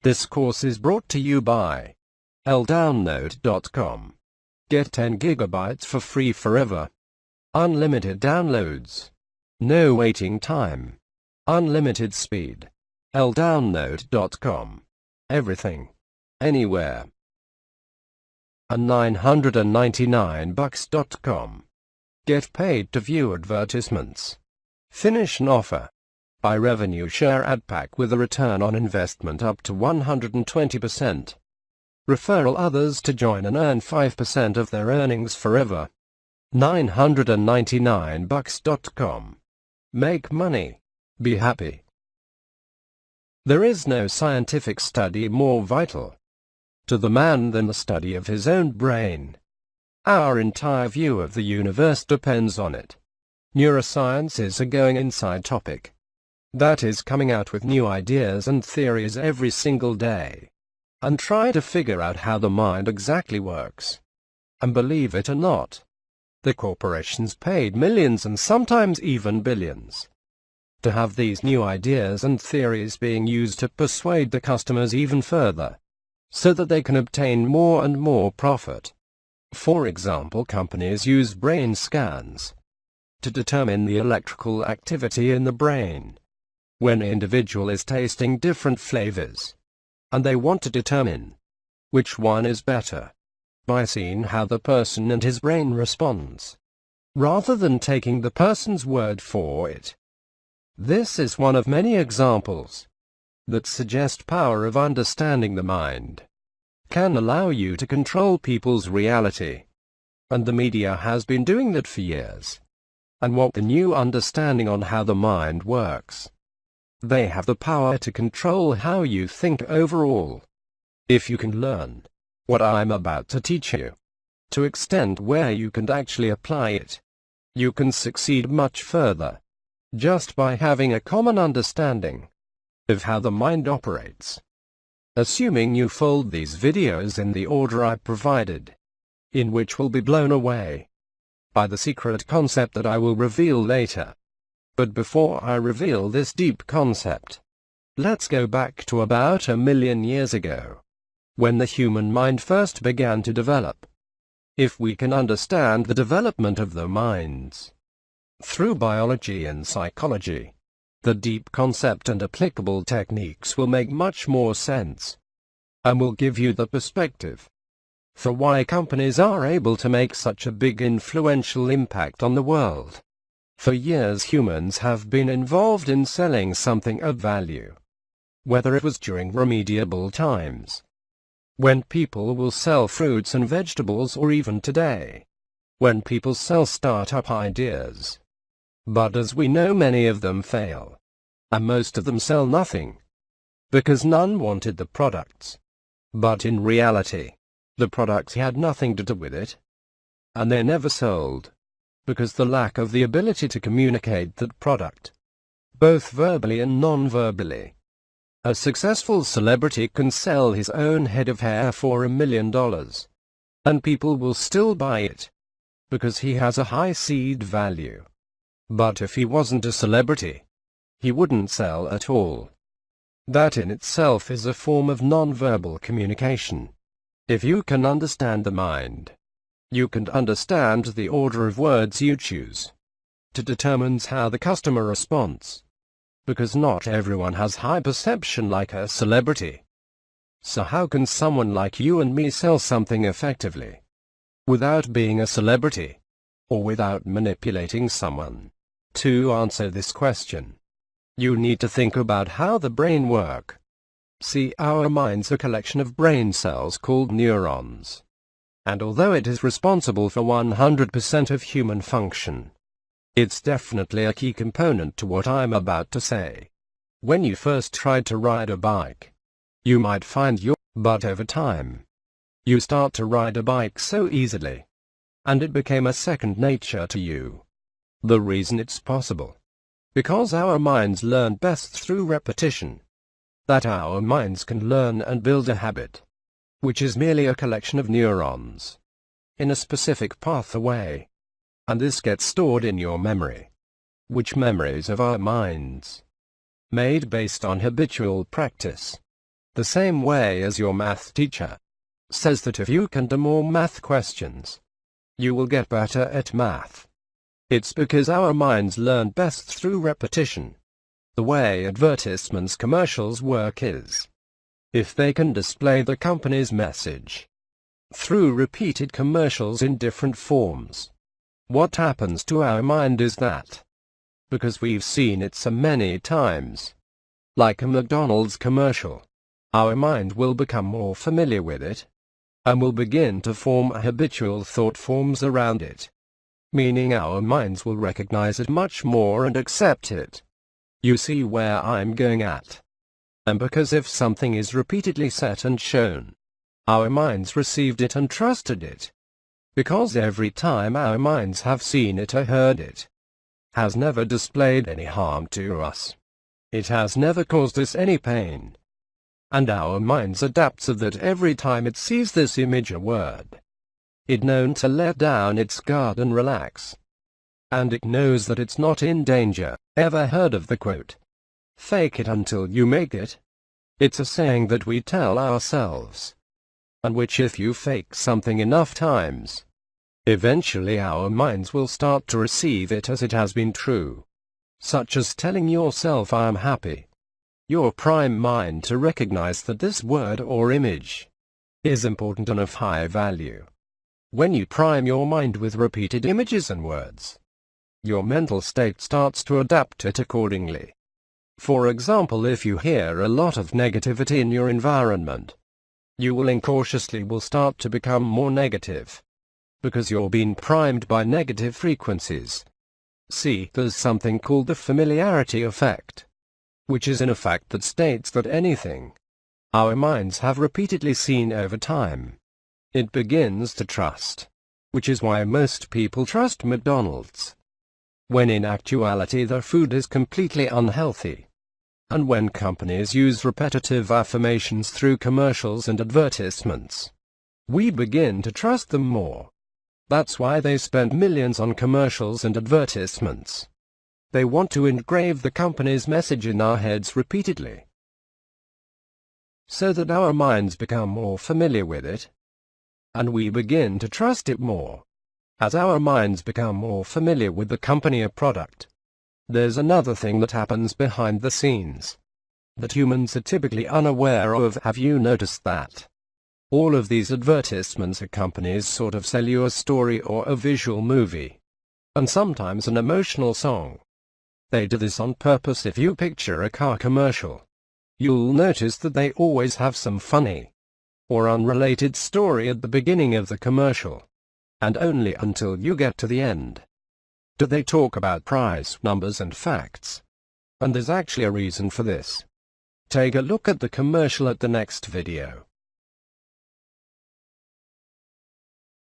This course is brought to you by ldownload.com. Get 10 gigabytes for free forever. Unlimited downloads. No waiting time. Unlimited speed. ldownload.com. Everything. Anywhere. And $999.com. Get paid to view advertisements. Finish an offer. Buy revenue share ad pack with a return on investment up to 120%. Referral others to join and earn 5% of their earnings forever. $999.com. Make money. Be happy. There is no scientific study more vital to the man than the study of his own brain. Our entire view of the universe depends on it. Neuroscience is a going inside topic that is coming out with new ideas and theories every single day, and try to figure out how the mind exactly works. And believe it or not, the corporations paid millions and sometimes even billions to have these new ideas and theories being used to persuade the customers even further, so that they can obtain more and more profit. For example, companies use brain scans to determine the electrical activity in the brain when an individual is tasting different flavors, and they want to determine which one is better by seeing how the person and his brain responds, rather than taking the person's word for it. This is one of many examples that suggest power of understanding the mind can allow you to control people's reality, and the media has been doing that for years. And what the new understanding on how the mind works, they have the power to control how you think overall. If you can learn what I'm about to teach you, to extent where you can actually apply it, you can succeed much further, just by having a common understanding of how the mind operates. Assuming you fold these videos in the order I provided, in which will be blown away by the secret concept that I will reveal later. But before I reveal this deep concept, let's go back to about 1 million years ago, when the human mind first began to develop. If we can understand the development of the minds through biology and psychology, the deep concept and applicable techniques will make much more sense, and will give you the perspective for why companies are able to make such a big influential impact on the world. For years humans have been involved in selling something of value, whether it was during remediable times, when people will sell fruits and vegetables, or even today, when people sell startup ideas. But as we know, many of them fail, and most of them sell nothing, because none wanted the products. But in reality, the products had nothing to do with it, and they never sold, because the lack of the ability to communicate that product, both verbally and non-verbally. A successful celebrity can sell his own head of hair for $1 million, and people will still buy it, because he has a high seed value. But if he wasn't a celebrity, he wouldn't sell at all. That in itself is a form of non-verbal communication. If you can understand the mind, you can understand the order of words you choose to determine how the customer responds, because not everyone has high perception like a celebrity. So how can someone like you and me sell something effectively without being a celebrity, or without manipulating someone? To answer this question, you need to think about how the brain works. See, our mind's a collection of brain cells called neurons, and although it is responsible for 100% of human function, it's definitely a key component to what I'm about to say. When you first tried to ride a bike, you might find but over time, you start to ride a bike so easily, and it became a second nature to you. The reason it's possible, because our minds learn best through repetition, that our minds can learn and build a habit, which is merely a collection of neurons in a specific pathway, and this gets stored in your memory, which memories of our minds, made based on habitual practice. The same way as your math teacher says that if you can do more math questions, you will get better at math. It's because our minds learn best through repetition. The way advertisements commercials work is, if they can display the company's message through repeated commercials in different forms, what happens to our mind is that, because we've seen it so many times, like a McDonald's commercial, our mind will become more familiar with it, and will begin to form habitual thought forms around it, meaning our minds will recognize it much more and accept it. You see where I'm going at? And because if something is repeatedly said and shown, our minds received it and trusted it. Because every time our minds have seen it or heard it, has never displayed any harm to us. It has never caused us any pain. And our minds adapt so that every time it sees this image or word, it knows to let down its guard and relax. And it knows that it's not in danger. Ever heard of the quote, "Fake it until you make it"? It's a saying that we tell ourselves, and which if you fake something enough times, eventually our minds will start to receive it as it has been true. Such as telling yourself "I am happy." Your prime mind to recognize that this word or image is important and of high value. When you prime your mind with repeated images and words, your mental state starts to adapt it accordingly. For example, if you hear a lot of negativity in your environment, you will incautiously start to become more negative, because you're being primed by negative frequencies. See, there's something called the familiarity effect, which is an effect that states that anything our minds have repeatedly seen over time, it begins to trust, which is why most people trust McDonald's, when in actuality their food is completely unhealthy. And when companies use repetitive affirmations through commercials and advertisements, we begin to trust them more. That's why they spend millions on commercials and advertisements. They want to engrave the company's message in our heads repeatedly, so that our minds become more familiar with it, and we begin to trust it more. As our minds become more familiar with the company or product, there's another thing that happens behind the scenes that humans are typically unaware of. Have you noticed that all of these advertisements or companies sort of sell you a story or a visual movie, and sometimes an emotional song? They do this on purpose. If you picture a car commercial, you'll notice that they always have some funny or unrelated story at the beginning of the commercial, and only until you get to the end do they talk about price, numbers and facts. And there's actually a reason for this. Take a look at the commercial at the next video.